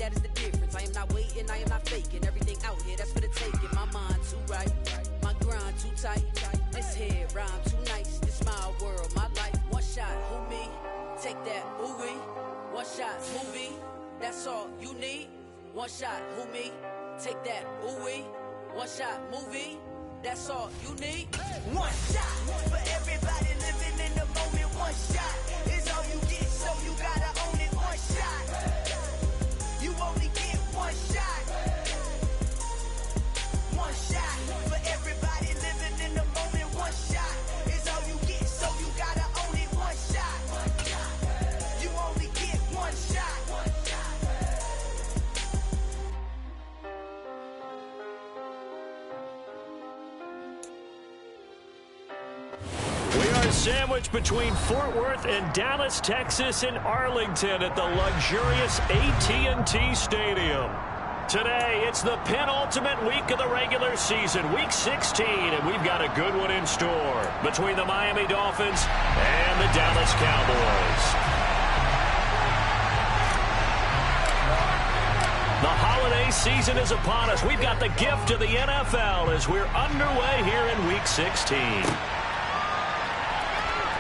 that is the difference. I am not waiting, I am not faking. Everything out here, that's for the taking. My mind too right, my grind too tight. This here rhyme too nice. This my world, my life. One shot, who me? Take that, ooh-wee. One shot, movie. That's all you need. One shot, who me? Take that, ooh-wee. One shot, movie. That's all you need. One shot for everybody living in the moment. One shot is all you get, so you gotta own it. One shot. You only get one shot. One shot for everybody living in the moment. One shot is all you get, so you gotta own it. One shot. You only get one shot. Sandwiched between Fort Worth and Dallas, Texas, and Arlington at the luxurious AT&T Stadium. Today, it's the penultimate week of the regular season, week 16, and we've got a good one in store between the Miami Dolphins and the Dallas Cowboys. The holiday season is upon us. We've got the gift of the NFL as we're underway here in week 16.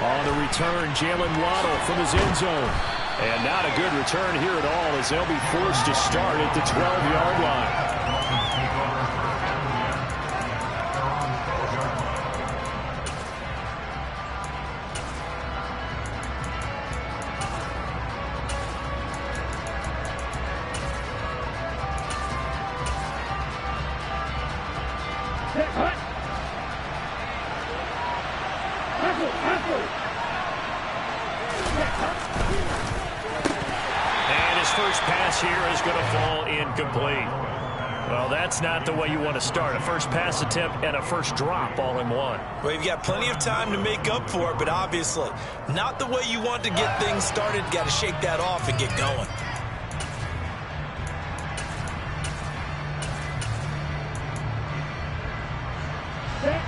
On the return, Jalen Waddle from his end zone. And not a good return here at all as they'll be forced to start at the 12-yard line. And his first pass here is going to fall incomplete. Well, that's not the way you want to start. A first pass attempt and a first drop all in one. Well, you've got plenty of time to make up for it, but obviously not the way you want to get things started. Got to shake that off and get going.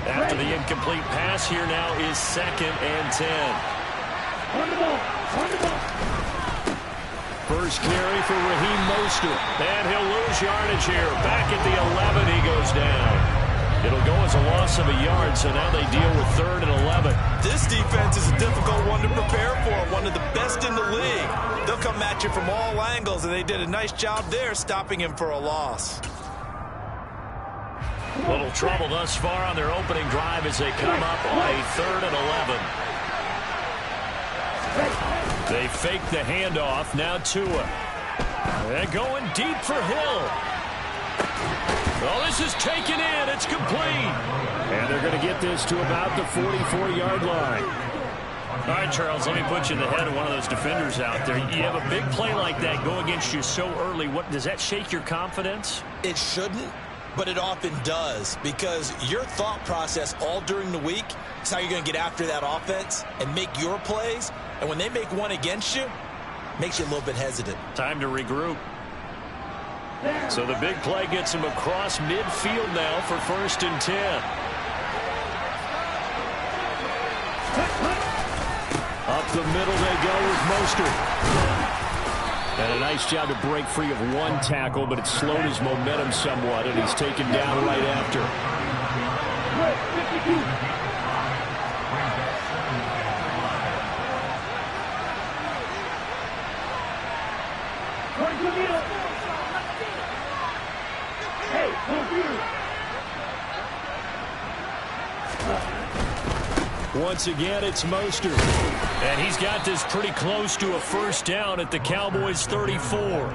After the incomplete pass, here now is 2nd and 10. First carry for Raheem Mostert. And he'll lose yardage here. Back at the 11, he goes down. It'll go as a loss of a yard, so now they deal with 3rd and 11. This defense is a difficult one to prepare for, one of the best in the league. They'll come at you from all angles, and they did a nice job there stopping him for a loss. Little trouble thus far on their opening drive as they come up on a 3rd and 11. They fake the handoff. Now Tua. They're going deep for Hill. Oh, this is taken in. It's complete. And they're going to get this to about the 44-yard line. All right, Charles, let me put you in the head of one of those defenders out there. You have a big play like that go against you so early. What does that shake your confidence? It shouldn't, but it often does, because your thought process all during the week is how you're going to get after that offense and make your plays. And when they make one against you, it makes you a little bit hesitant. Time to regroup. So the big play gets him across midfield now for 1st and 10. Up the middle they go with Mostert. And a nice job to break free of one tackle, but it slowed his momentum somewhat, and he's taken down right after. Once again, it's Mostert. And he's got this pretty close to a first down at the Cowboys' 34.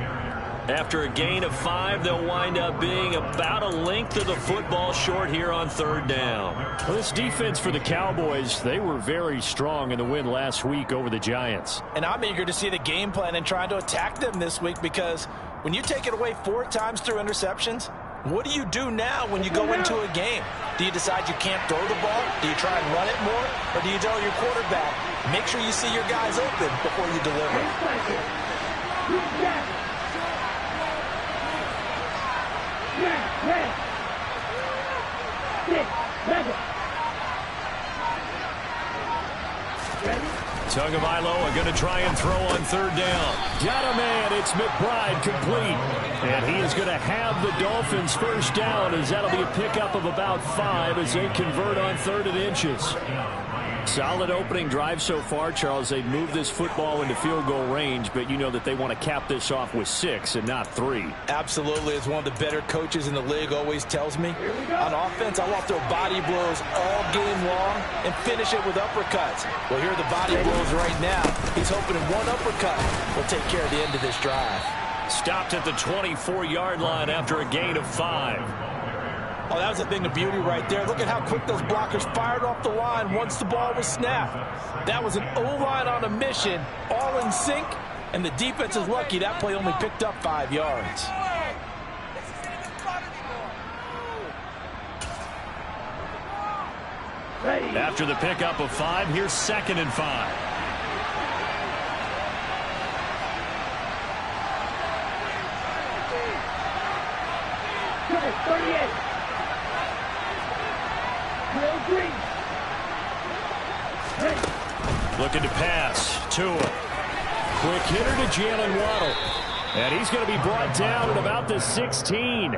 After a gain of 5, they'll wind up being about a length of the football short here on 3rd down. Well, this defense for the Cowboys, they were very strong in the win last week over the Giants. And I'm eager to see the game plan and trying to attack them this week, because when you take it away 4 times through interceptions, what do you do now when you go into a game? Do you decide you can't throw the ball? Do you try and run it more? Or do you tell your quarterback, make sure you see your guys open before you deliver? Tagovailoa going to try and throw on third down. Got a man. It's McBride complete. And he is going to have the Dolphins first down, as that'll be a pickup of about 5 as they convert on 3rd and inches. Solid opening drive so far, Charles. They've moved this football into field goal range, but you know that they want to cap this off with 6 and not 3. Absolutely. As one of the better coaches in the league always tells me, on offense, I want to throw body blows all game long and finish it with uppercuts. Well, here are the body blows right now. He's hoping in one uppercut will take care of the end of this drive. Stopped at the 24-yard line after a gain of 5. Oh, that was a thing of beauty right there. Look at how quick those blockers fired off the line once the ball was snapped. That was an O-line on a mission, all in sync, and the defense is lucky that play only picked up 5 yards. After the pickup of 5, here's 2nd and 5. Looking to pass. Tua. Quick hitter to Jalen Waddle. And he's going to be brought down at about the 16.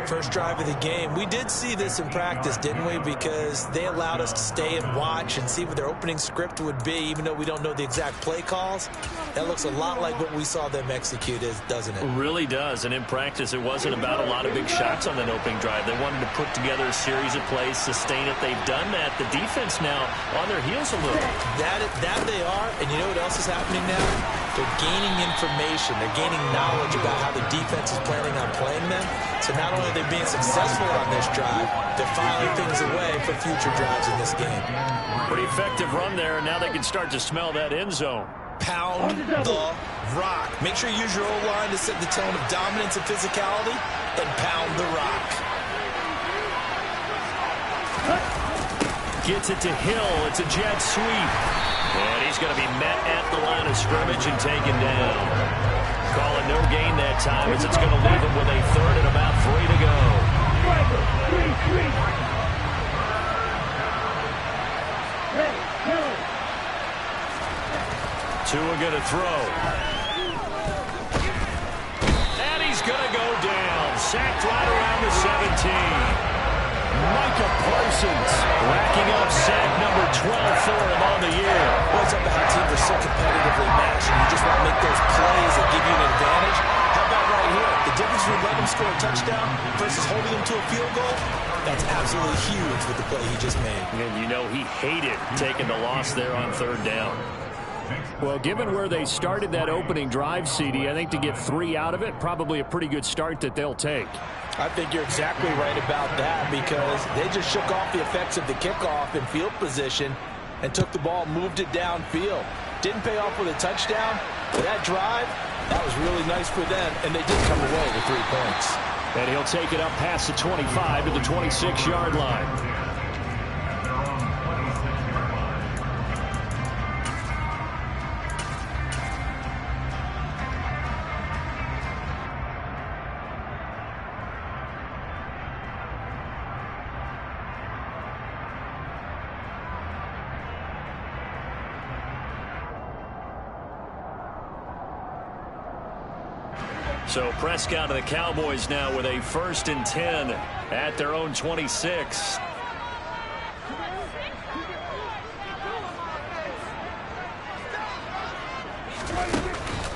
First drive of the game. We did see this in practice, didn't we? Because they allowed us to stay and watch and see what their opening script would be, even though we don't know the exact play calls. That looks a lot like what we saw them execute, doesn't it? It really does. And in practice, it wasn't about a lot of big shots on that opening drive. They wanted to put together a series of plays, sustain it. They've done that. The defense now on their heels a little. That they are. And you know what else is happening now? They're gaining information. They're gaining knowledge about how the defense is planning on playing them. So not only are they being successful on this drive, they're filing things away for future drives in this game. Pretty effective run there, and now they can start to smell that end zone. Pound the rock. Make sure you use your O-line to set the tone of dominance and physicality, and pound the rock. Gets it to Hill. It's a jet sweep. And he's going to be met at the line of scrimmage and taken down. Calling no gain that time, as it's going to leave him with a 3rd and about 3 to go. Tua going to throw. And he's going to go down. Sacked right around the 17. Micah Parsons racking up sack number 12 for him on the year. Well, it's up to how teams are so competitively matched, and you just want to make those plays that give you an advantage. How about right here? The difference between letting him score a touchdown versus holding him to a field goal, that's absolutely huge with the play he just made. And you know he hated taking the loss there on 3rd down. Well, given where they started that opening drive, CD, I think to get 3 out of it, probably a pretty good start that they'll take. I think you're exactly right about that, because they just shook off the effects of the kickoff in field position and took the ball, moved it downfield. Didn't pay off with a touchdown, but that drive, that was really nice for them, and they did come away with 3 points. And he'll take it up past the 25 to the 26-yard line. So Prescott and the Cowboys now with a 1st and 10 at their own 26.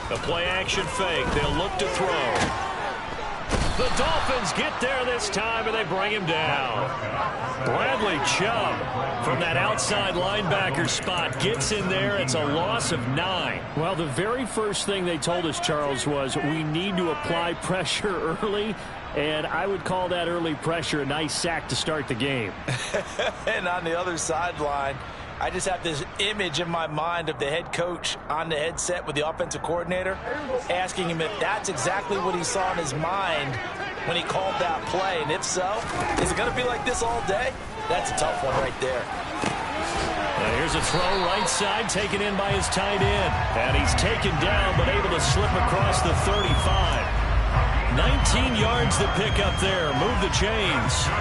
The play action fake. They'll look to throw. The Dolphins get there this time, and they bring him down. Bradley Chubb from that outside linebacker spot gets in there. It's a loss of 9. Well, the very first thing they told us, Charles, was we need to apply pressure early, and I would call that early pressure a nice sack to start the game. And on the other sideline, I just have this image in my mind of the head coach on the headset with the offensive coordinator asking him if that's exactly what he saw in his mind when he called that play. And if so, is it going to be like this all day? That's a tough one right there. And here's a throw right side taken in by his tight end. And he's taken down but able to slip across the 35. 19 yards to pick up there. Move the chains.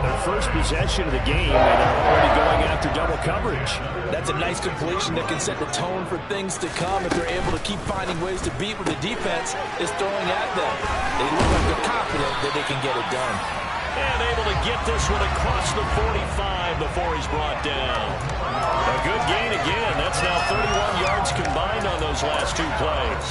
Their first possession of the game, and they're already going after double coverage. That's a nice completion that can set the tone for things to come if they're able to keep finding ways to beat what the defense is throwing at them. They look like they're confident that they can get it done. And able to get this one across the 45 before he's brought down. A good gain again. That's now 31 yards combined on those last two plays.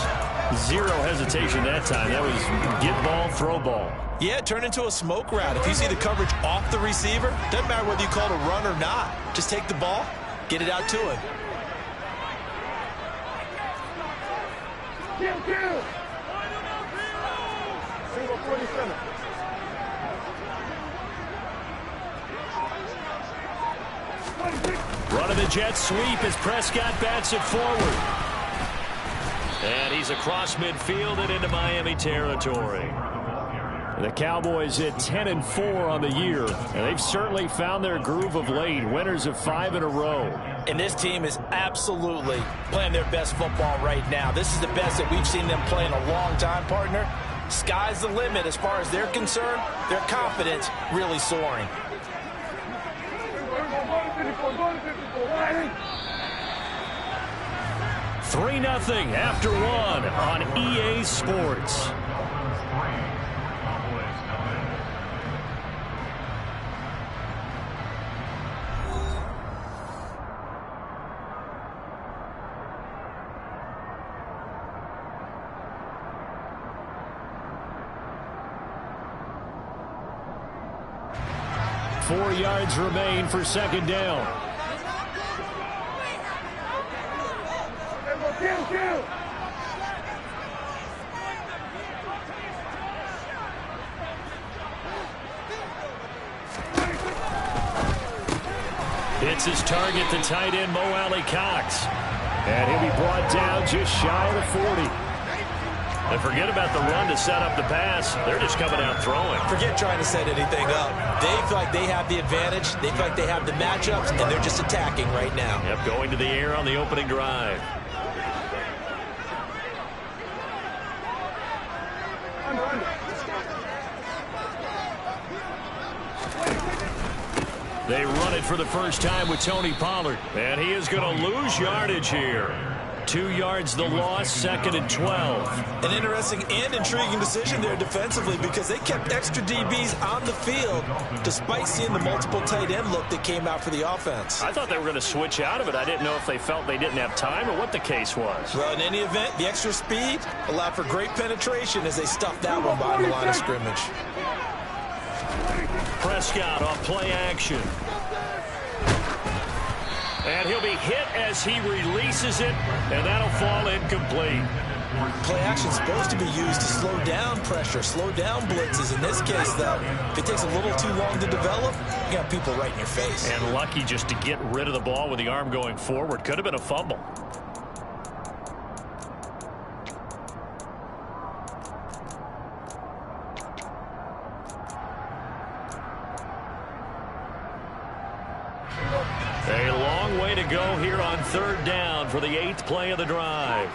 Zero hesitation that time. That was get ball, throw ball. Yeah, it turned into a smoke route. If you see the coverage off the receiver, doesn't matter whether you call it a run or not. Just take the ball, get it out to him. Single 47. Running the jet sweep as Prescott bats it forward. And he's across midfield and into Miami territory. The Cowboys at 10-4 on the year, and they've certainly found their groove of late. Winners of 5 in a row. And this team is absolutely playing their best football right now. This is the best that we've seen them play in a long time, partner. Sky's the limit as far as they're concerned. Their confidence really soaring. 3-0 after 1 on EA Sports. Four yards remain for second down. Hits his target, the tight end, Mo Alley-Cox. And he'll be brought down just shy of the 40. And forget about the run to set up the pass. They're just coming out throwing. Forget trying to set anything up. They feel like they have the advantage. They feel like they have the matchups, and they're just attacking right now. Yep, going to the air on the opening drive. They run it for the first time with Tony Pollard. And he is going to lose yardage here. 2 yards the loss, 2nd and 12. An interesting and intriguing decision there defensively because they kept extra DBs on the field despite seeing the multiple tight end look that came out for the offense. I thought they were going to switch out of it. I didn't know if they felt they didn't have time or what the case was. Well, in any event, the extra speed allowed for great penetration as they stuffed that one behind the line of scrimmage. Prescott on play action. And he'll be hit as he releases it, and that'll fall incomplete. Play action's supposed to be used to slow down pressure, slow down blitzes. In this case, though, if it takes a little too long to develop, you got people right in your face. And lucky just to get rid of the ball with the arm going forward. Could have been a fumble. A long way to go here on 3rd down for the 8th play of the drive.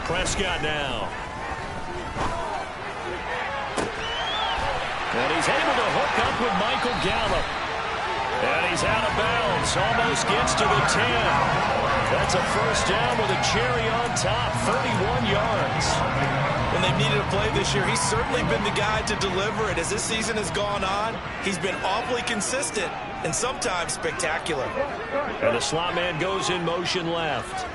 Prescott now. And he's able to hook up with Michael Gallup. And he's out of bounds. Almost gets to the 10. That's a first down with a cherry on top. 31 yards. When they've needed a play this year, he's certainly been the guy to deliver it. As this season has gone on, he's been awfully consistent and sometimes spectacular. And the slot man goes in motion left.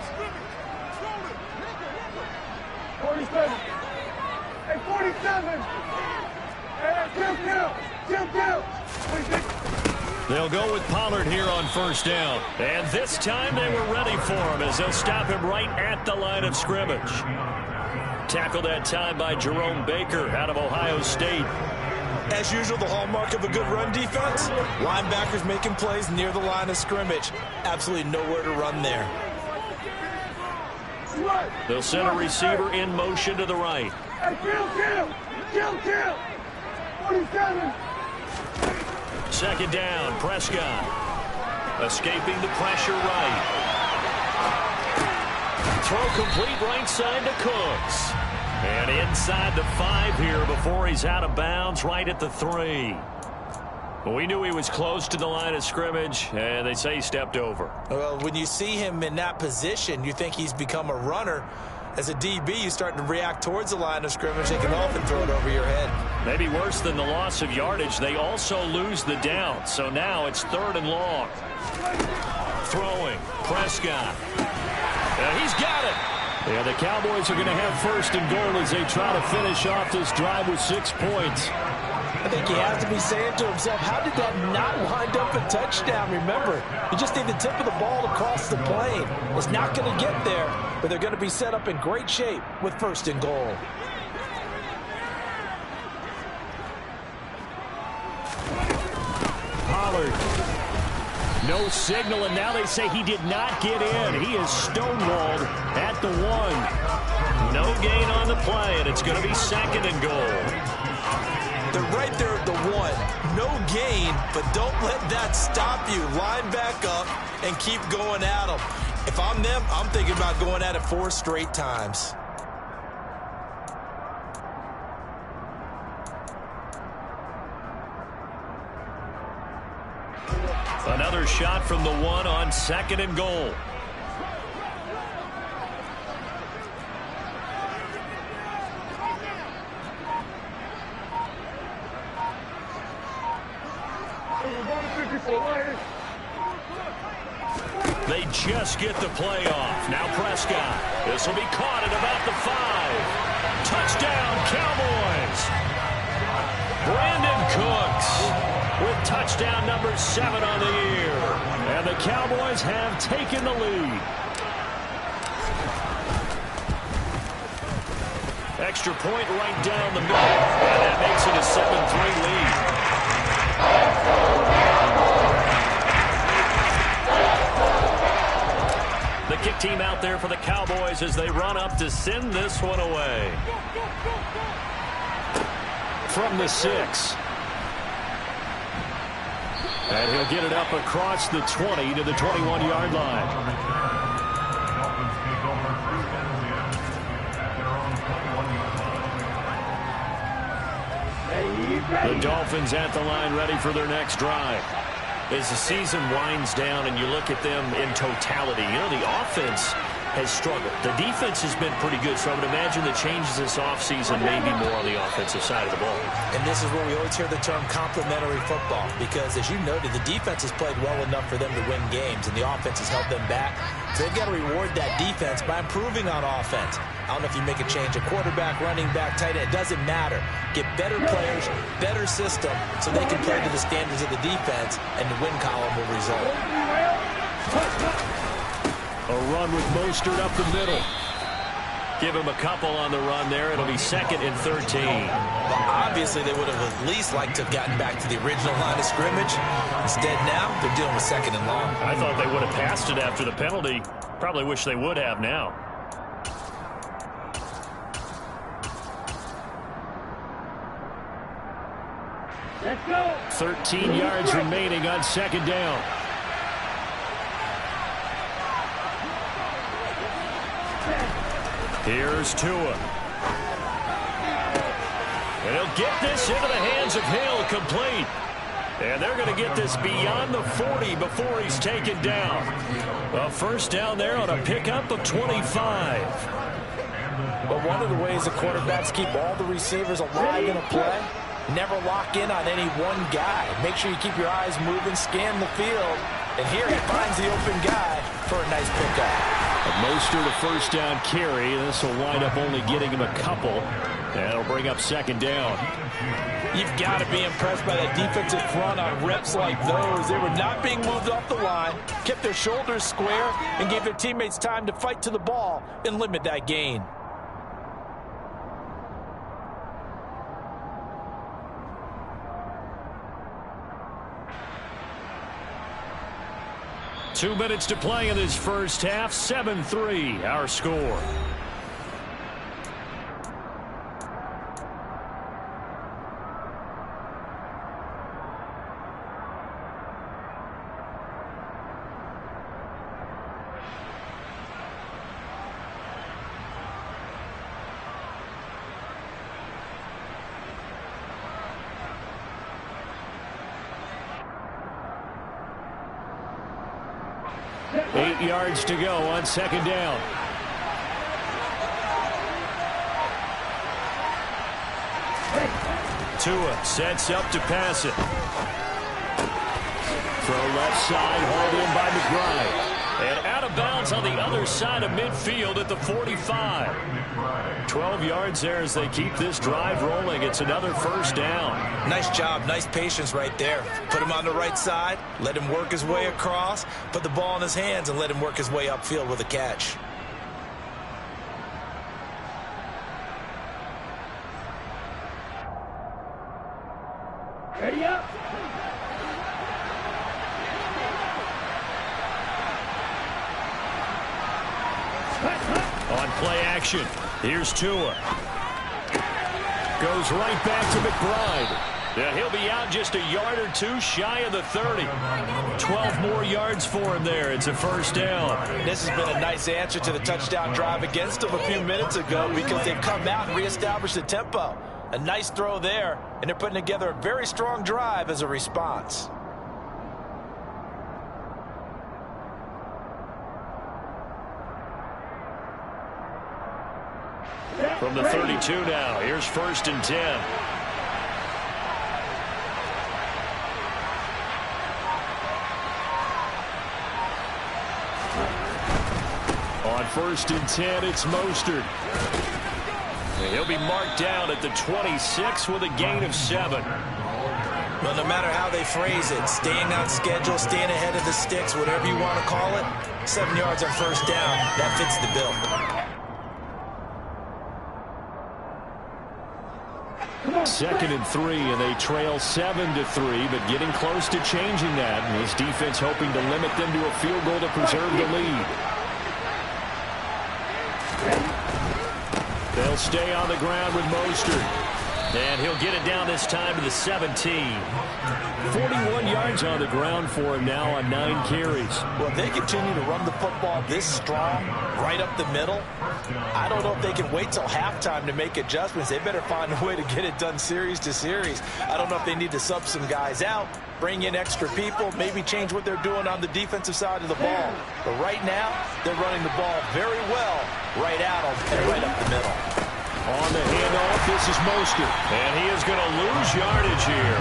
47. Hey, 47. Hey, They'll go with Pollard here on first down. And this time they were ready for him as they'll stop him right at the line of scrimmage. Tackled that time by Jerome Baker out of Ohio State. As usual, the hallmark of a good run defense, linebackers making plays near the line of scrimmage. Absolutely nowhere to run there. They'll send a receiver in motion to the right. Hey, kill. 47. Second down, Prescott. Escaping the pressure right. Throw complete right side to Cooks. And inside the 5 here before he's out of bounds right at the 3. Well, we knew he was close to the line of scrimmage, and they say he stepped over. Well, when you see him in that position, you think he's become a runner. As a DB, you start to react towards the line of scrimmage. They can often throw it over your head. Maybe worse than the loss of yardage, they also lose the down. So now it's 3rd and long. Throwing. Prescott. He's got it. Yeah, the Cowboys are going to have 1st and goal as they try to finish off this drive with 6 points. I think he has to be saying to himself, how did that not wind up a touchdown? Remember, you just need the tip of the ball to cross the plane. It's not going to get there, but they're going to be set up in great shape with 1st and goal. Pollard. No signal, and now they say he did not get in. He is stonewalled at the 1. No gain on the play, and it's going to be 2nd and goal. They're right there at the 1. No gain, but don't let that stop you. Line back up and keep going at them. If I'm them, I'm thinking about going at it 4 straight times. Another shot from the 1 on 2nd and goal. They just get the play off. Now Prescott. This will be caught at about the 5. Touchdown, Cowboys. Brandon Cooks with touchdown number 7 on the year. And the Cowboys have taken the lead. Extra point right down the middle. And that makes it a 7-3 lead. The kick team out there for the Cowboys as they run up to send this one away. From the 6. And he'll get it up across the 20 to the 21-yard line. The Dolphins at the line ready for their next drive. As the season winds down and you look at them in totality, you know, the offense has struggled. The defense has been pretty good, so I would imagine the changes this offseason may be more on the offensive side of the ball. And this is where we always hear the term complementary football, because as you noted, the defense has played well enough for them to win games, and the offense has held them back. So they've got to reward that defense by improving on offense. I don't know if you make a change, a quarterback, running back, tight end, it doesn't matter. Get better players, better system, so they can play to the standards of the defense, and the win column will result. A run with Mostert up the middle. Give him a couple on the run there. It'll be 2nd and 13. Well, obviously, they would have at least liked to have gotten back to the original line of scrimmage. Instead, now, they're dealing with 2nd and long. I thought they would have passed it after the penalty. Probably wish they would have now. Let's go. 13 yards remaining on 2nd down. Here's Tua. And he'll get this into the hands of Hill, complete. And they're going to get this beyond the 40 before he's taken down. A 1st down there on a pickup of 25. But one of the ways the quarterbacks keep all the receivers alive in a play, never lock in on any one guy. Make sure you keep your eyes moving, scan the field. And here he finds the open guy for a nice pickup. Mostert, a 1st down carry. This will wind up only getting him a couple. That'll bring up 2nd down. You've got to be impressed by that defensive front on reps like those. They were not being moved off the line, kept their shoulders square, and gave their teammates time to fight to the ball and limit that gain. Two minutes to play in this first half. 7-3, our score. 8 yards to go on second down. Tua sets up to pass it. Throw left side, hauled in by McBride. And out of bounds on the other side of midfield at the 45. 12 yards there as they keep this drive rolling. It's another first down. Nice job, nice patience right there. Put him on the right side, let him work his way across, put the ball in his hands, and let him work his way upfield with a catch. Ready up. On play action, here's Tua. Goes right back to McBride. Yeah, he'll be out just a yard or two shy of the 30. 12 more yards for him there. It's a first down. This has been a nice answer to the touchdown drive against them a few minutes ago because they've come out and reestablished the tempo. A nice throw there, and they're putting together a very strong drive as a response. From the 32 now, here's 1st and 10. On 1st and 10, it's Mostert. He'll be marked down at the 26 with a gain of 7. Well, no matter how they phrase it, staying on schedule, staying ahead of the sticks, whatever you want to call it, 7 yards on first down, that fits the bill. 2nd and 3, and they trail 7-3, but getting close to changing that. And his defense hoping to limit them to a field goal to preserve the lead. They'll stay on the ground with Mostert. And he'll get it down this time to the 17. 41 yards on the ground for him now on 9 carries. Well, if they continue to run the football this strong, right up the middle, I don't know if they can wait till halftime to make adjustments. They better find a way to get it done series to series. I don't know if they need to sub some guys out, bring in extra people, maybe change what they're doing on the defensive side of the ball. But right now, they're running the ball very well right out and right up the middle. On the handoff, this is Mostert. And he is going to lose yardage here.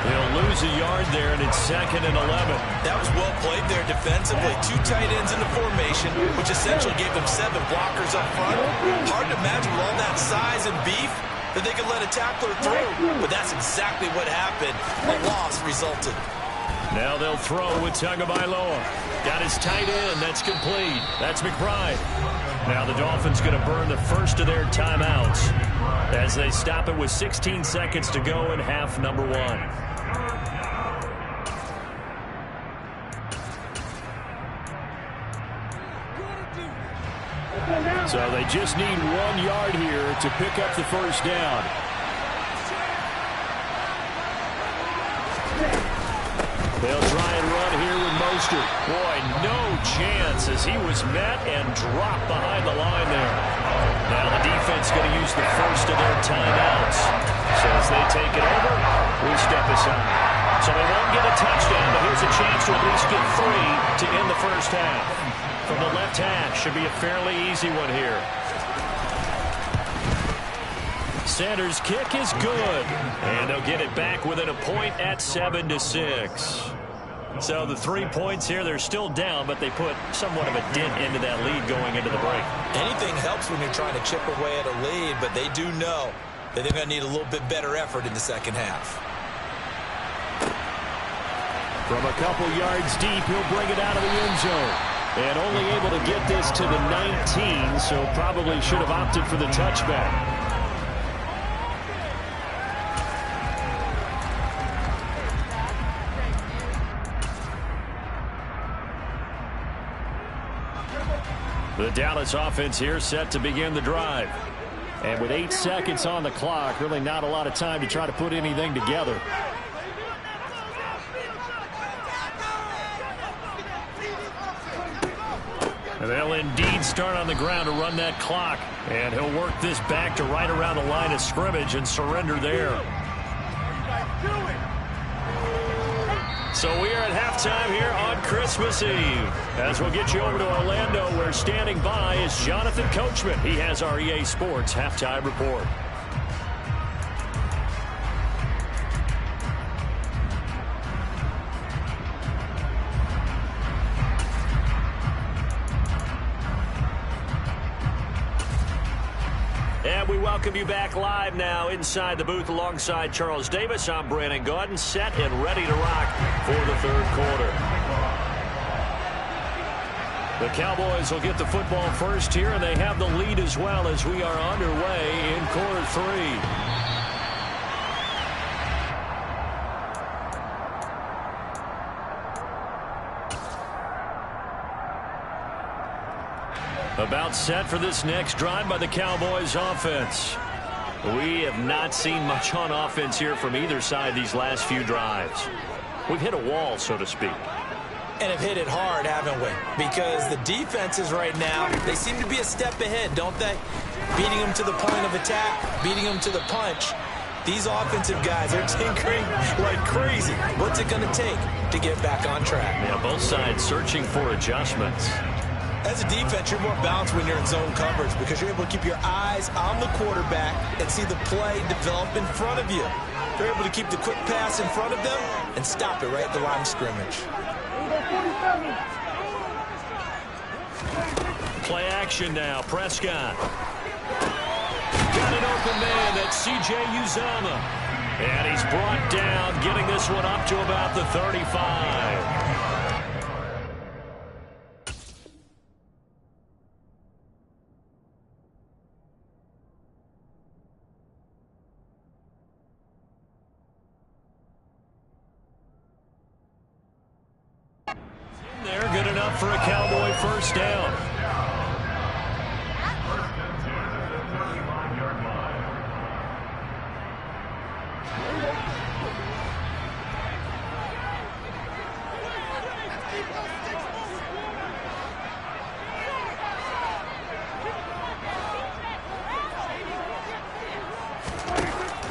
He'll lose a yard there, and it's 2nd and 11. That was well played there defensively. 2 tight ends in the formation, which essentially gave them 7 blockers up front. Hard to imagine with all that size and beef that they could let a tackler through. But that's exactly what happened. A loss resulted. Now they'll throw with Tagovailoa. Got his tight end. That's complete. That's McBride. Now the Dolphins going to burn the first of their timeouts as they stop it with 16 seconds to go in half number 1. So they just need 1 yard here to pick up the first down. They'll try and run here with Mostert. Boy, no chance as he was met and dropped behind the line there. Now the defense going to use the first of their timeouts. So as they take it over, we step aside. So they won't get a touchdown, but here's a chance to at least get 3 to end the first half. From the left hash, should be a fairly easy one here. Sanders' kick is good. And they'll get it back within a point at 7-6. So the 3 points here, they're still down, but they put somewhat of a dent into that lead going into the break. Anything helps when you're trying to chip away at a lead, but they do know that they're going to need a little bit better effort in the second half. From a couple yards deep, he'll bring it out of the end zone. And only able to get this to the 19, so probably should have opted for the touchback. The Dallas offense here set to begin the drive. And with 8 seconds on the clock, really not a lot of time to try to put anything together. And they'll indeed start on the ground to run that clock. And he'll work this back to right around the line of scrimmage and surrender there. So we are at halftime here on Christmas Eve. As we'll get you over to Orlando, where standing by is Jonathan Coachman. He has our EA Sports halftime report. And we welcome you back live now inside the booth alongside Charles Davis. I'm Brandon Gaudin, set and ready to rock for the third quarter. The Cowboys will get the football first here, and they have the lead as well as we are underway in quarter three. About set for this next drive by the Cowboys offense. We have not seen much on offense here from either side these last few drives. We've hit a wall, so to speak. And have hit it hard, haven't we? Because the defenses right now, they seem to be a step ahead, don't they? Beating them to the point of attack, beating them to the punch. These offensive guys are tinkering like crazy. What's it going to take to get back on track? Yeah, both sides searching for adjustments. As a defense, you're more balanced when you're in zone coverage because you're able to keep your eyes on the quarterback and see the play develop in front of you. You're able to keep the quick pass in front of them and stop it right at the line of scrimmage. Play action now. Prescott. Got an open man. That's C.J. Uzomah. And he's brought down, getting this one up to about the 35. They're good enough for a Cowboy first down.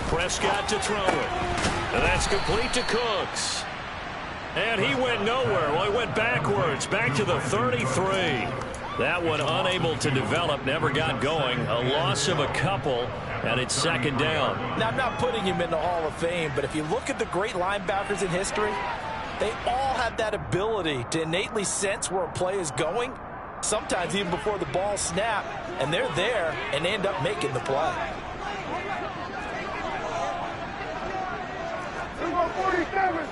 Prescott to throw it. And that's complete to Cooks. And he went nowhere. Well, he went backwards, back to the 33. That one unable to develop, never got going. A loss of a couple, and it's second down. Now, I'm not putting him in the Hall of Fame, but if you look at the great linebackers in history, they all have that ability to innately sense where a play is going, sometimes even before the ball snapped, and they're there and end up making the play. 47.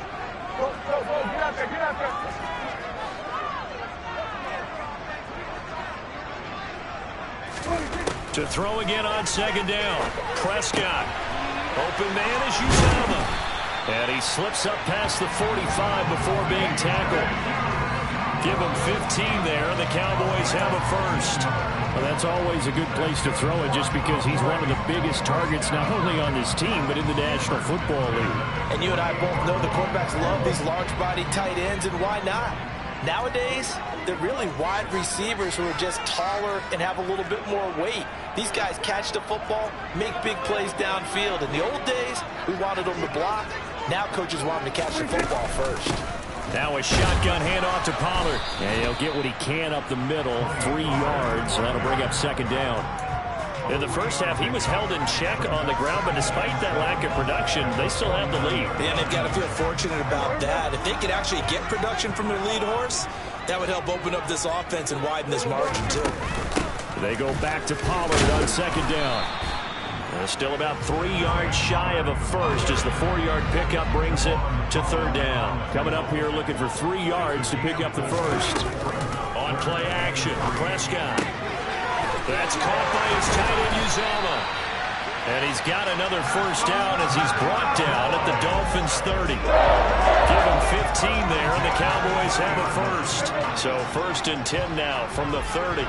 Go, get out there, get out there. To throw again on second down. Prescott. Open man is Uzomah. And he slips up past the 45 before being tackled. Give him 15 there, and the Cowboys have a first. Well, that's always a good place to throw it just because he's one of the biggest targets not only on this team but in the National Football League. And you and I both know the quarterbacks love these large-body tight ends, and why not? Nowadays, they're really wide receivers who are just taller and have a little bit more weight. These guys catch the football, make big plays downfield. In the old days, we wanted them to block. Now coaches want them to catch the football first. Now a shotgun handoff to Pollard. And he'll get what he can up the middle, 3 yards. That'll bring up second down. In the first half, he was held in check on the ground, but despite that lack of production, they still have the lead. And they've got to feel fortunate about that. If they could actually get production from their lead horse, that would help open up this offense and widen this margin, too. They go back to Pollard on second down. Still about 3 yards shy of a first as the 4-yard pickup brings it to third down. Coming up here looking for 3 yards to pick up the first. On play action, Prescott. That's caught by his tight end, Uzomah. And he's got another first down as he's brought down at the Dolphins' 30. Give him 15 there, and the Cowboys have a first. So 1st and 10 now from the 30.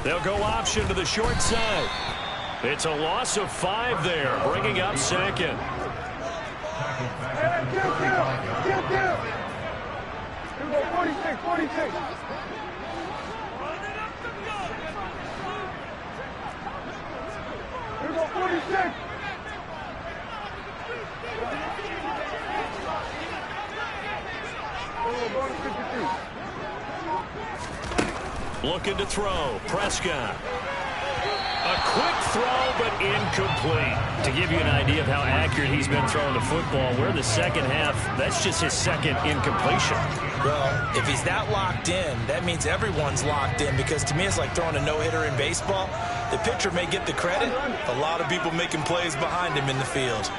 They'll go option to the short side. It's a loss of 5 there, bringing up second. Here we go, 46, 46. Here we go, 46. looking to throw. Prescott. A quick throw, but incomplete. To give you an idea of how accurate he's been throwing the football, we're in the second half. That's just his second incompletion. Well, if he's that locked in, that means everyone's locked in, because to me it's like throwing a no-hitter in baseball. The pitcher may get the credit. A lot of people making plays behind him in the field.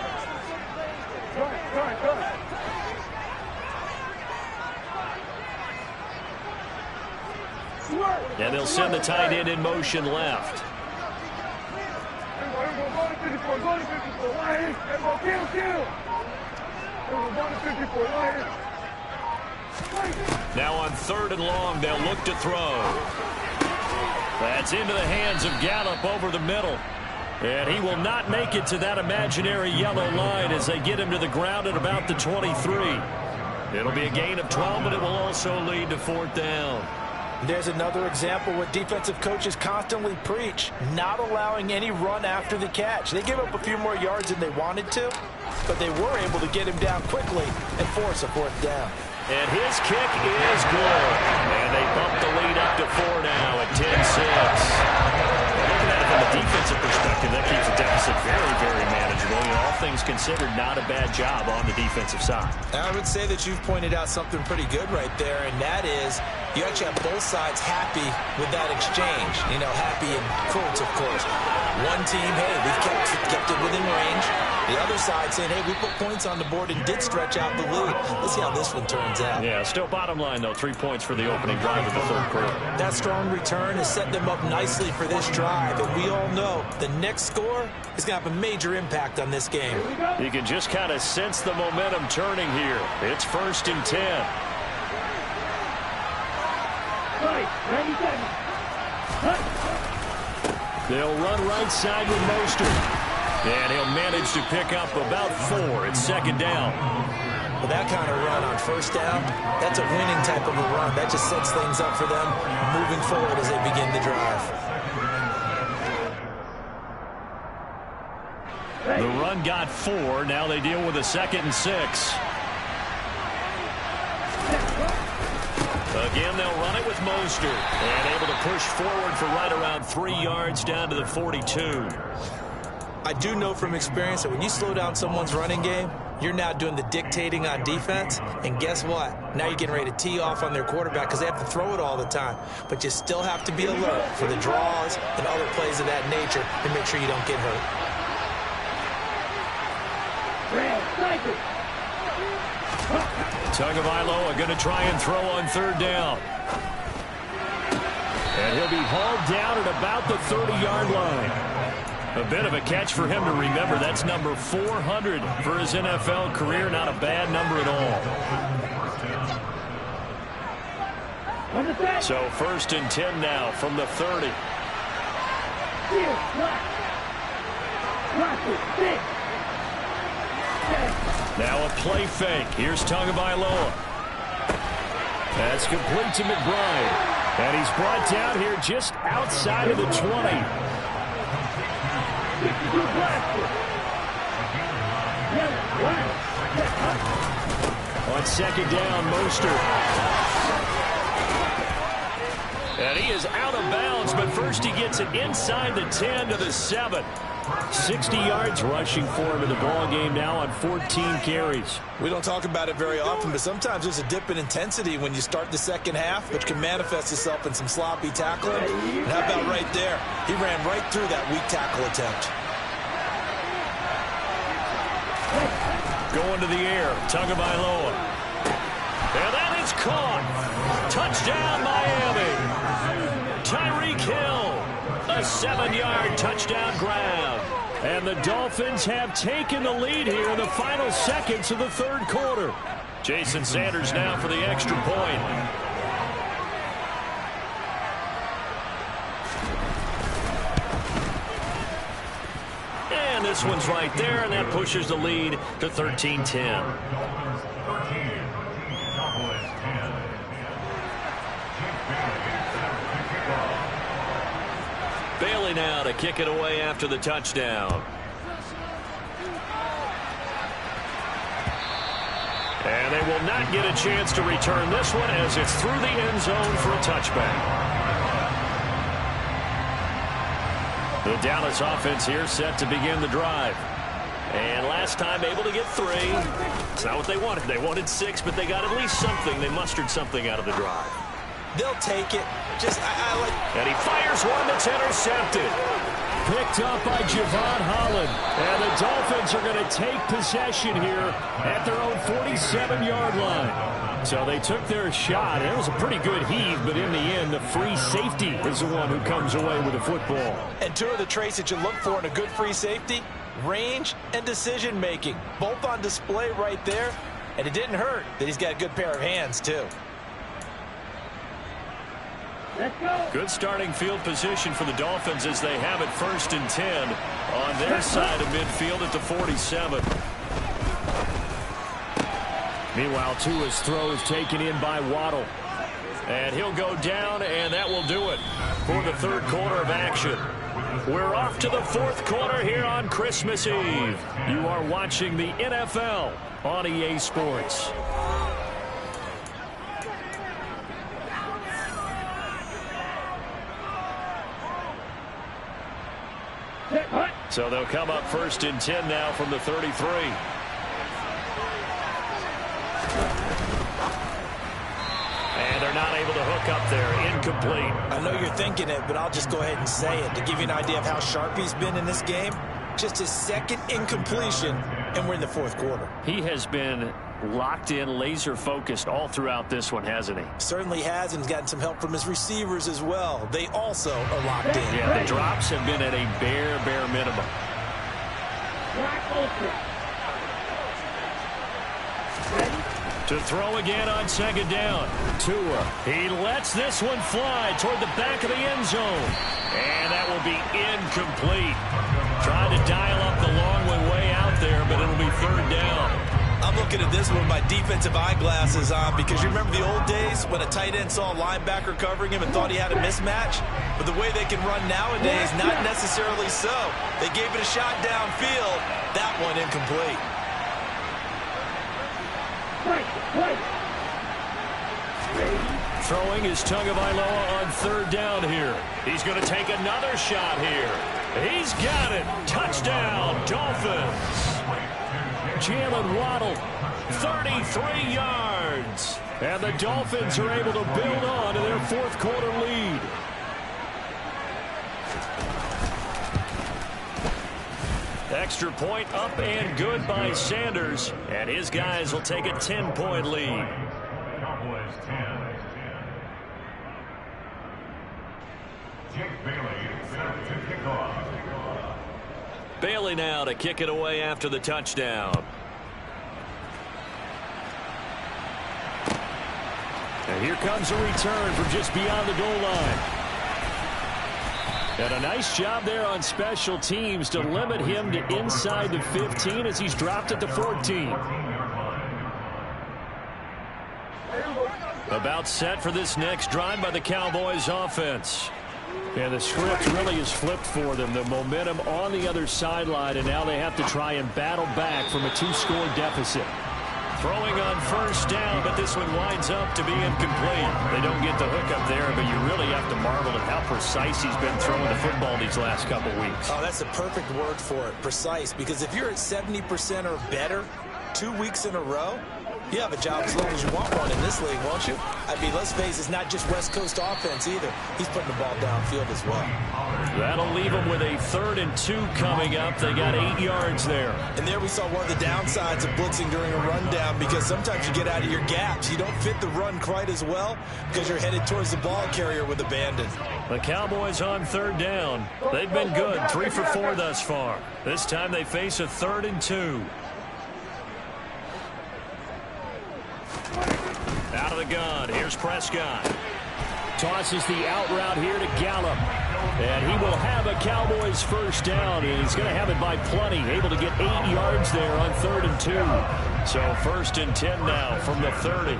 And they'll send the tight end in motion left. Now on 3rd and long, they'll look to throw. That's into the hands of Gallup over the middle. And he will not make it to that imaginary yellow line as they get him to the ground at about the 23. It'll be a gain of 12, but it will also lead to 4th down. There's another example what defensive coaches constantly preach, not allowing any run after the catch. They gave up a few more yards than they wanted to, but they were able to get him down quickly and force a 4th down. And his kick is good. And they bump the lead up to 4 now at 10-6. Looking at it from a defensive perspective, that keeps the deficit very, very manageable. All things considered, not a bad job on the defensive side. I would say that you've pointed out something pretty good right there, and that is you actually have both sides happy with that exchange. You know, happy in quotes, of course. One team, hey, we've kept it within range. The other side saying, hey, we put points on the board and did stretch out the lead. Let's see how this one turns out. Yeah, still bottom line, though, 3 points for the opening drive of the 3rd quarter. That strong return has set them up nicely for this drive, and we all know the next score is going to have a major impact on this game. You can just kind of sense the momentum turning here. It's 1st and 10. They'll run right side with Mostert. And he'll manage to pick up about 4. It's 2nd down. Well, that kind of run on 1st down, that's a winning type of a run. That just sets things up for them moving forward as they begin the drive. The run got 4. Now they deal with a 2nd and 6. Again, they'll run it with Mostert. And able to push forward for right around 3 yards down to the 42. I do know from experience that when you slow down someone's running game, you're now doing the dictating on defense. And guess what? Now you're getting ready to tee off on their quarterback because they have to throw it all the time. But you still have to be alert for the draws and other plays of that nature and make sure you don't get hurt. Tagovailoa going to try and throw on 3rd down. And he'll be hauled down at about the 30-yard line. A bit of a catch for him to remember. That's number 400 for his NFL career. Not a bad number at all. So 1st and 10 now from the 30. Now a play fake. Here's Tagovailoa. That's complete to McBride. And he's brought down here just outside of the 20. On 2nd down, Mostert. And he is out of bounds, but first he gets it inside the 10 to the 7. 60 yards rushing for him in the ball game now on 14 carries. We don't talk about it very often, but sometimes there's a dip in intensity when you start the second half, which can manifest itself in some sloppy tackling. And how about right there? He ran right through that weak tackle attempt. Going to the air, Tagovailoa. And that is caught. Touchdown, Miami. Tyreek Hill. A 7-yard touchdown grab. And the Dolphins have taken the lead here in the final seconds of the 3rd quarter. Jason Sanders now for the extra point. And this one's right there, and that pushes the lead to 13-10. Bailey now to kick it away after the touchdown. And they will not get a chance to return this one as it's through the end zone for a touchback. The Dallas offense here set to begin the drive. And last time able to get 3. It's not what they wanted. They wanted 6, but they got at least something. They mustered something out of the drive. They'll take it. And he fires one that's intercepted. Picked up by Javon Holland. And the Dolphins are going to take possession here at their own 47-yard line. So they took their shot. It was a pretty good heave, but in the end, the free safety is the one who comes away with the football. And 2 of the traits that you look for in a good free safety, range and decision-making. Both on display right there. And it didn't hurt that he's got a good pair of hands, too. Good starting field position for the Dolphins as they have it 1st and 10 on their side of midfield at the 47. Meanwhile, Tua's throw is taken in by Waddle. And he'll go down, and that will do it for the 3rd quarter of action. We're off to the 4th quarter here on Christmas Eve. You are watching the NFL on EA Sports. So they'll come up 1st and 10 now from the 33. And they're not able to hook up there. Incomplete. I know you're thinking it, but I'll just go ahead and say it to give you an idea of how sharp he's been in this game. Just his 2nd incompletion, and we're in the 4th quarter. He has been locked in, laser focused all throughout this one, hasn't he? Certainly has, and he's gotten some help from his receivers as well. They also are locked in. Yeah, the drops have been at a bare minimum. To throw again on 2nd down. Tua. He lets this one fly toward the back of the end zone. And that will be incomplete. Trying to dial up the long way out there, but it'll be 3rd down. I'm looking at this with my defensive eyeglasses on because you remember the old days when a tight end saw a linebacker covering him and thought he had a mismatch? But the way they can run nowadays, not necessarily so. They gave it a shot downfield. That one incomplete. Throwing is Tagovailoa on 3rd down here. He's going to take another shot here. He's got it. Touchdown, Dolphins. Jalen Waddle, 33 yards. And the Dolphins are able to build on to their 4th quarter lead. Extra point up and good by Sanders. And his guys will take a 10-point lead. Cowboys 10. Jake Bailey set to kick off. Bailey now to kick it away after the touchdown. And here comes a return from just beyond the goal line. And a nice job there on special teams to limit him to inside the 15 as he's dropped at the 14. About set for this next drive by the Cowboys offense. And the script really is flipped for them. The momentum on the other sideline, and now they have to try and battle back from a 2-score deficit. Throwing on 1st down, but this one winds up to be incomplete. They don't get the hook up there, but you really have to marvel at how precise he's been throwing the football these last couple weeks. Oh, that's the perfect word for it, precise, because if you're at 70% or better 2 weeks in a row, you have a job as long as you want one in this league, won't you? I mean, let's face it, it's not just West Coast offense either. He's putting the ball downfield as well. That'll leave them with a 3rd and 2 coming up. They got 8 yards there. And there we saw one of the downsides of blitzing during a rundown because sometimes you get out of your gaps. You don't fit the run quite as well because you're headed towards the ball carrier with abandon. The Cowboys on 3rd down. They've been good, 3 for 4 thus far. This time they face a 3rd and 2. Out of the gun, here's Prescott. Tosses the out route here to Gallup. And he will have a Cowboys 1st down. And he's going to have it by plenty. Able to get 8 yards there on 3rd and 2. So 1st and 10 now from the 30.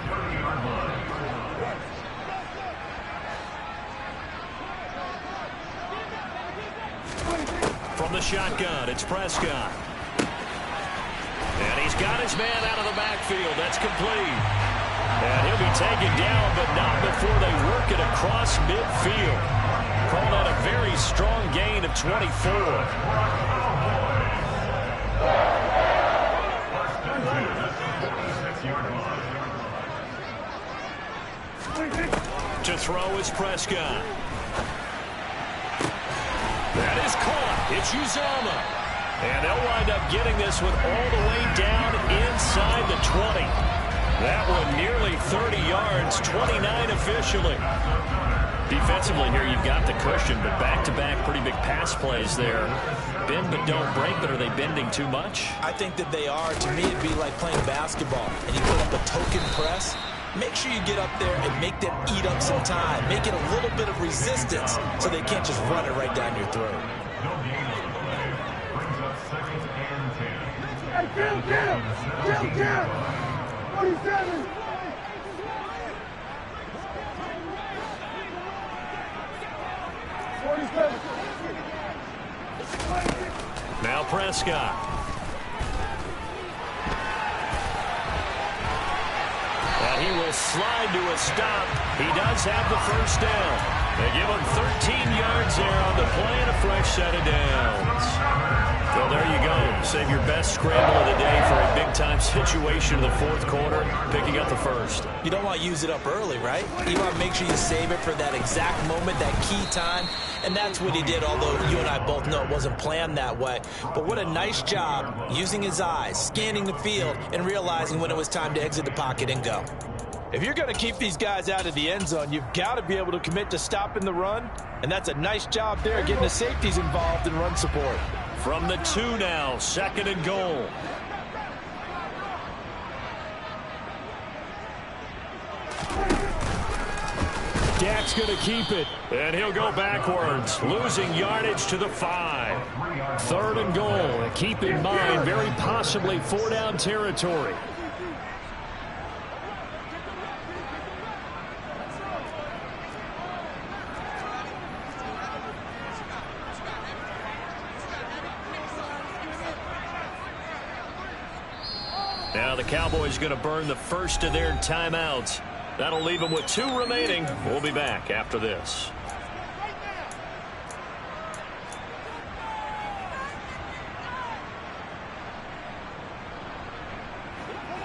From the shotgun, it's Prescott. And he's got his man out of the backfield. That's complete. And he'll be taken down, but not before they work it across midfield. Call that a very strong gain of 24. To throw is Prescott. That is caught. It's Uzomah. And they'll wind up getting this one all the way down inside the 20. That one nearly 30 yards, 29 officially. Defensively here, you've got the cushion, but back-to-back pretty big pass plays there. Bend but don't break, but are they bending too much? I think that they are. To me, it'd be like playing basketball, and you put up a token press. Make sure you get up there and make them eat up some time. Make it a little bit of resistance so they can't just run it right down your throat. Get him! 47! Now Prescott. And he will slide to a stop. He does have the first down. They give him 13 yards there on the play and a fresh set of downs. Well, there you go. Save your best scramble of the day for a big-time situation in the fourth quarter, picking up the first. You don't want to use it up early, right? You want to make sure you save it for that exact moment, that key time. And that's what he did, although you and I both know it wasn't planned that way. But what a nice job using his eyes, scanning the field, and realizing when it was time to exit the pocket and go. If you're going to keep these guys out of the end zone, you've got to be able to commit to stopping the run. And that's a nice job there, getting the safeties involved in run support. From the 2 now, 2nd and goal. Dak's going to keep it. And he'll go backwards, losing yardage to the 5. 3rd and goal. Keep in mind, very possibly 4-down territory. Now the Cowboys going to burn the first of their timeouts. That'll leave them with 2 remaining. We'll be back after this.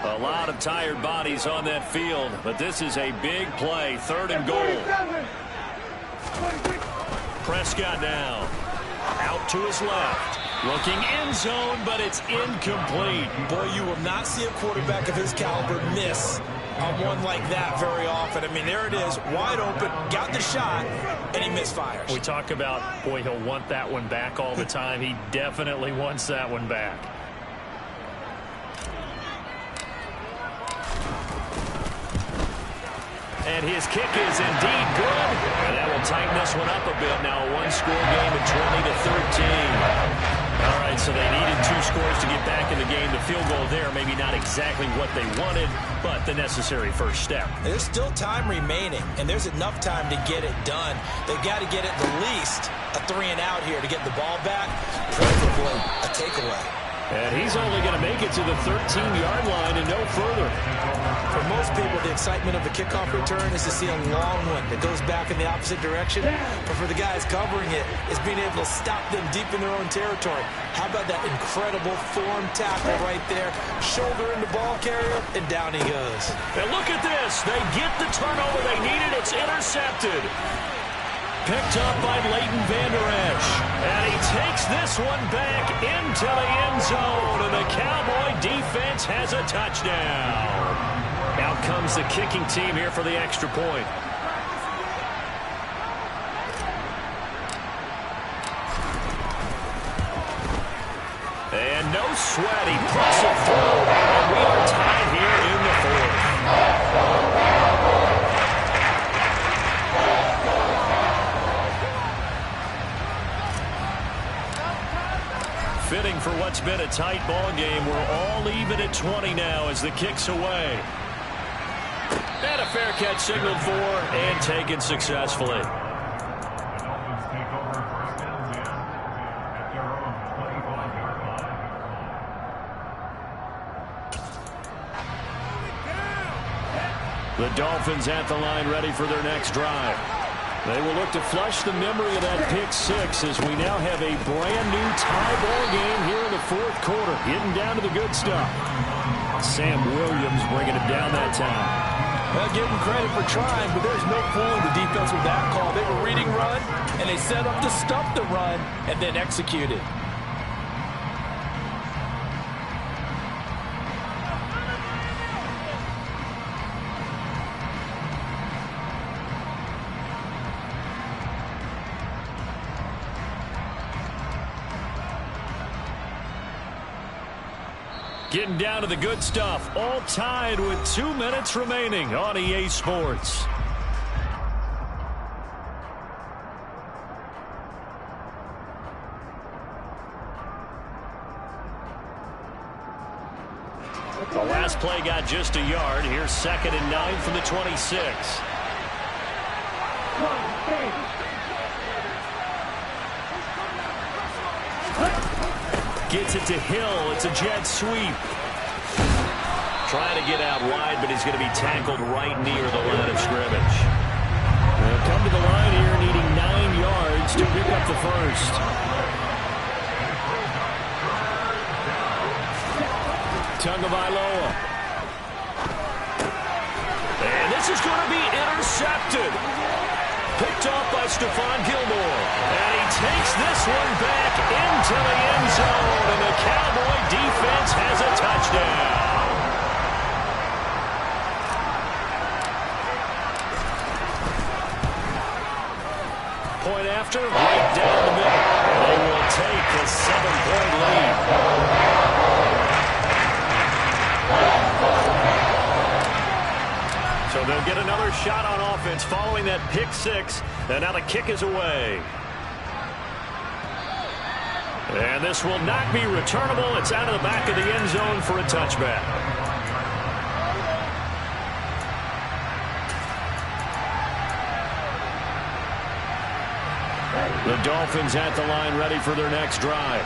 A lot of tired bodies on that field, but this is a big play. 3rd and goal. Prescott now. Out to his left. Looking end zone, but it's incomplete. Boy, you will not see a quarterback of his caliber miss on one like that very often. I mean, there it is, wide open, got the shot, and he misfires. We talk about, boy, he'll want that one back all the time. He definitely wants that one back. And his kick is indeed good. And that will tighten this one up a bit. Now a one-score game at 20-13. All right, so they needed 2 scores to get back in the game. The field goal there, maybe not exactly what they wanted, but the necessary first step. There's still time remaining, and there's enough time to get it done. They've got to get at the least a 3-and-out here to get the ball back, preferably a takeaway. And he's only going to make it to the 13-yard line and no further. For most people, the excitement of the kickoff return is to see a long one that goes back in the opposite direction. But for the guys covering it, it's being able to stop them deep in their own territory. How about that incredible form tackle right there? Shoulder in the ball carrier, and down he goes. And look at this. They get the turnover they needed. It's intercepted. Picked up by Leighton Vander Esch. And he takes this one back into the end zone. And the Cowboy defense has a touchdown. Out comes the kicking team here for the extra point. And no sweat. He puts it through. And we are tied here in the 4th. Fitting for what's been a tight ball game. We're all even at 20 now as the kick's away. And a fair catch signaled for and taken successfully. The Dolphins at the line ready for their next drive. They will look to flush the memory of that pick six as we now have a brand-new tie ball game here in the fourth quarter. Getting down to the good stuff. Sam Williams bringing it down that time. Well, give him credit for trying, but there's no fooling the defense with that call. They were reading run, and they set up to stop the run and then executed. Getting down to the good stuff. All tied with 2 minutes remaining on EA Sports. The last play got just a yard. Here's 2nd and 9 from the 26. Gets it to Hill. It's a jet sweep. Trying to get out wide, but he's going to be tackled right near the line of scrimmage. They'll come to the line here needing 9 yards to pick up the first. Tagovailoa. And this is going to be intercepted. Picked off by Stephon Gilmore. And he takes this one back into the end zone. And the Cowboy defense has a touchdown. Point after, right down the middle. They will take a 7-point lead. So they'll get another shot on offense following that pick six. And now the kick is away. And this will not be returnable. It's out of the back of the end zone for a touchback. The Dolphins at the line ready for their next drive.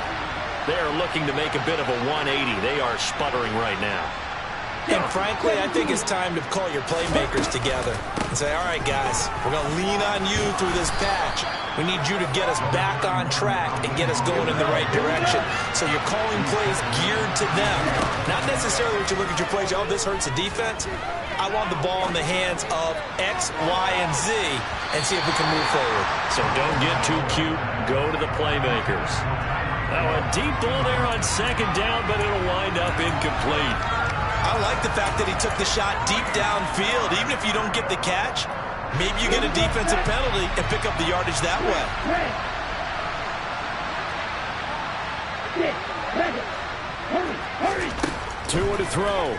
They're looking to make a bit of a 180. They are sputtering right now. And frankly, I think it's time to call your playmakers together and say, all right, guys, we're going to lean on you through this patch. We need you to get us back on track and get us going in the right direction. So you're calling plays geared to them. Not necessarily what you look at your plays, oh, this hurts the defense. I want the ball in the hands of X, Y, and Z and see if we can move forward. So don't get too cute. Go to the playmakers. Now a deep ball there on 2nd down, but it'll wind up incomplete. I like the fact that he took the shot deep downfield. Even if you don't get the catch, maybe you get a defensive penalty and pick up the yardage that way. Tua to throw.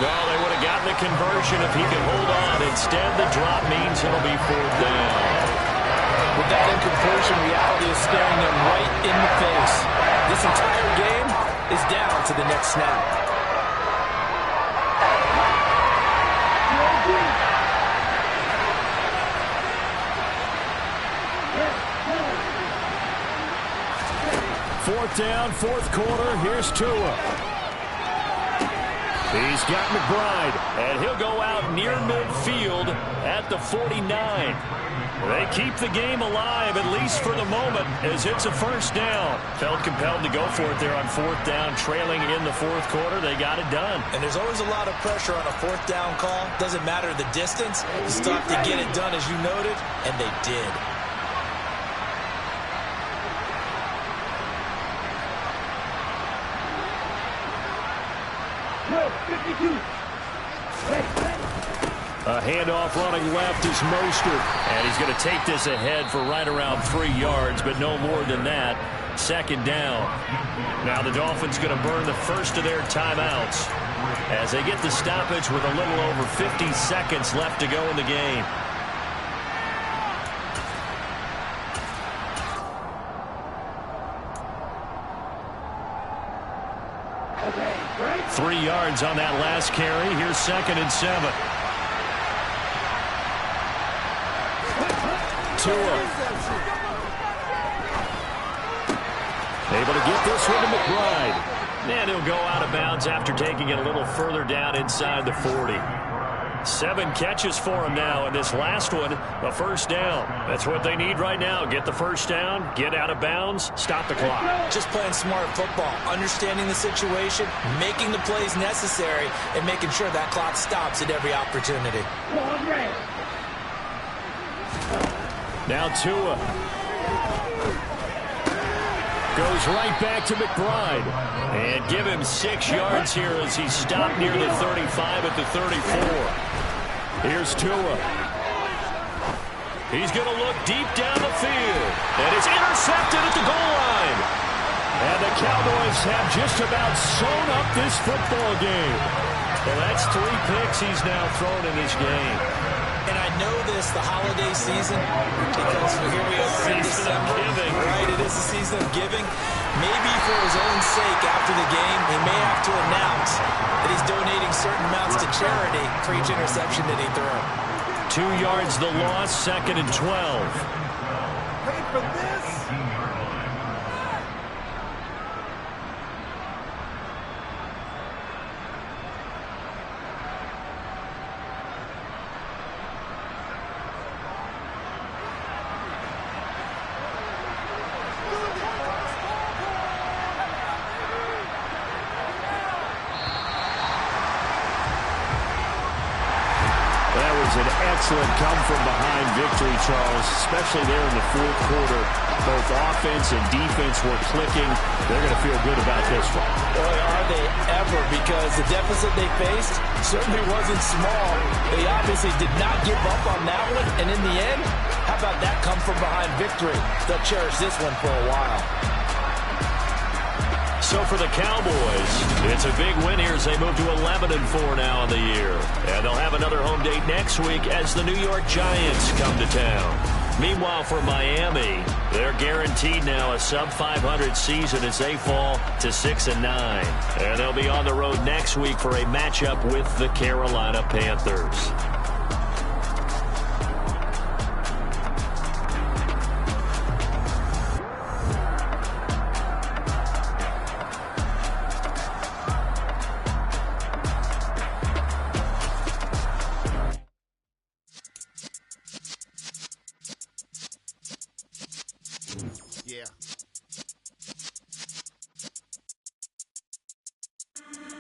Well, they would have gotten the conversion if he could hold on. Instead, the drop means it'll be 4th down. With that incompletion, reality is staring them right in the face. This entire game is down to the next snap. Fourth down, 4th quarter. Here's Tua. He's got McBride, and he'll go out near midfield at the 49. They keep the game alive, at least for the moment, as it's a 1st down. Felt compelled to go for it there on 4th down, trailing in the 4th quarter. They got it done. And there's always a lot of pressure on a 4th down call. Doesn't matter the distance. You stop to get it done, as you noted, and they did. A handoff running left is Mostert. And he's going to take this ahead for right around 3 yards, but no more than that. 2nd down. Now the Dolphins going to burn the first of their timeouts as they get the stoppage with a little over 50 seconds left to go in the game. Okay, 3 yards on that last carry. Here's 2nd and 7. Tua. Able to get this one to McBride. And he'll go out of bounds after taking it a little further down inside the 40. 7 catches for him now, and this last one, a first down. That's what they need right now. Get the first down, get out of bounds, stop the clock. Just playing smart football, understanding the situation, making the plays necessary, and making sure that clock stops at every opportunity. Now Tua goes right back to McBride. And give him 6 yards here as he stopped near the 35 at the 34. Here's Tua. He's going to look deep down the field. And it's intercepted at the goal line. And the Cowboys have just about sewn up this football game. Well, that's 3 picks he's now thrown in this game. And I know this, the holiday season, because here we are in December. Giving. Right, it is the season of giving. Maybe for his own sake after the game, he may have to announce that he's donating certain amounts to charity for each interception that he threw. 2 yards the loss, 2nd and 12. Wait for this. Excellent come-from-behind victory, Charles, especially there in the 4th quarter. Both offense and defense were clicking. They're going to feel good about this one. Boy, are they ever, because the deficit they faced certainly wasn't small. They obviously did not give up on that one, and in the end, how about that come-from-behind victory? They'll cherish this one for a while. So for the Cowboys, it's a big win here as they move to 11-4 now in the year. And they'll have another home date next week as the New York Giants come to town. Meanwhile, for Miami, they're guaranteed now a sub-500 season as they fall to 6-9. And they'll be on the road next week for a matchup with the Carolina Panthers.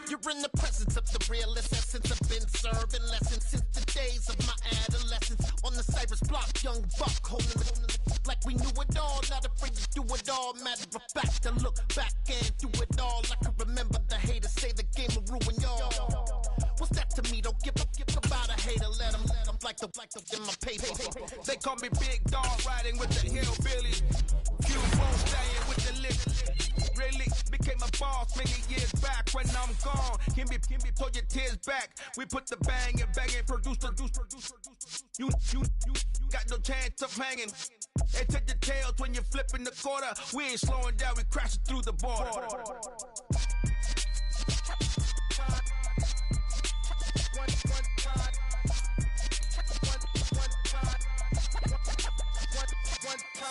You're in the presence of the realest essence. I've been serving lessons since the days of my adolescence. On the Cypress block, young buck holding it like we knew it all. Not afraid to do it all. Matter of fact, to look back and do it all. I can remember the haters say the game will ruin y'all. What's that to me? Don't give about a hater. Let them like the in my paper. They call me Big Dog, riding with the hillbillies. Q-Bone staying with the lift. Really became a boss many years back. When I'm gone, can be pull your tears back. We put the bang and produce. You got no chance of hanging. And take the tails when you're flipping the quarter. We ain't slowing down, we crashing through the border.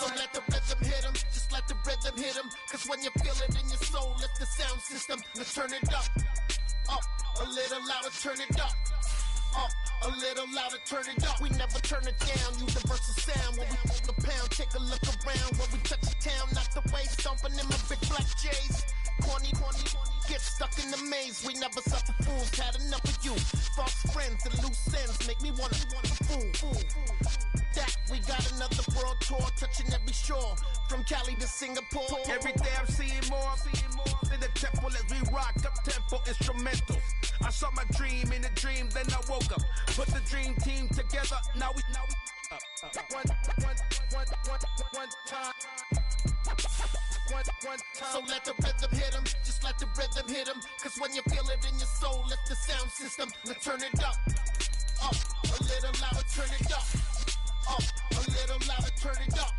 So let the rhythm hit him, just let the rhythm hit him. Cause when you feel it in your soul, lift the sound system. Let's turn it up, a little louder, turn it up, a little louder, turn it up. We never turn it down, universal sound. When we hold the pound, take a look around. When we touch the town, knock the way, stomping in my big black J's. Corny, get stuck in the maze. We never suffer fools, had enough of you. False friends and loose ends make me wanna fool. That we got another world tour, touching every shore, from Cali to Singapore. Every day I'm seeing more in the temple as we rock up tempo instrumentals. I saw my dream in a dream, then I woke up. Put the dream team together, now we one time. So let the rhythm hit him, just let the rhythm hit him. Cause when you feel it in your soul, lift the sound system. Let's turn it up, a little louder, turn it up, a little louder, turn it up.